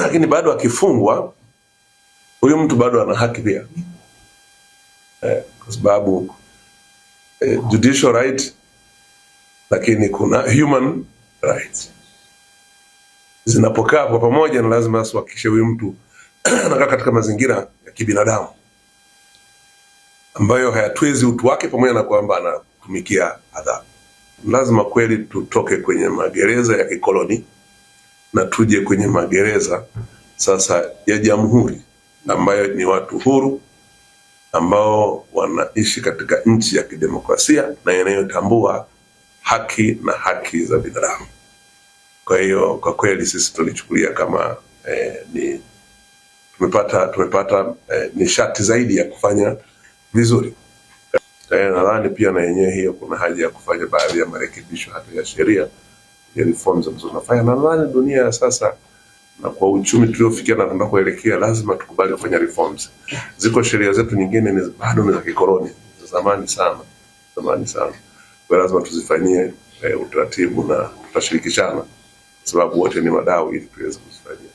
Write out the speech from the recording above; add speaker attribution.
Speaker 1: lakini bado akifungwa huyu mtu bado ana haki pia, kwa sababu judicial right, lakini kuna human rights zinapokaa kwa pamoja, na lazima tuhakikishe huyu mtu anakaa katika mazingira ya kibinadamu ambayo hayatwezi utu wake, pamoja na kwamba anatumikia adhabu. Lazima kweli tutoke kwenye magereza ya kikoloni na tuje kwenye magereza sasa ya jamhuri, ambayo ni watu huru ambao wanaishi katika nchi ya kidemokrasia na inayotambua haki na haki za binadamu. Kwa hiyo kwa kweli sisi tulichukulia kama ni tumepata nishati zaidi ya kufanya vizuri. Nadhani pia na yenyewe hiyo kuna haja ya kufanya baadhi ya marekebisho hata ya sheria ya reforms ambazo tunafanya. Nadhani dunia ya sasa na kwa uchumi tuliofikia na tunakoelekea, lazima tukubali kufanya reforms. Ziko sheria zetu nyingine bado ni za kikoloni, zamani sana. Kwa lazima tuzifanyie utaratibu na tutashirikishana, sababu wote ni wadau ili tuweze kuzifanyia.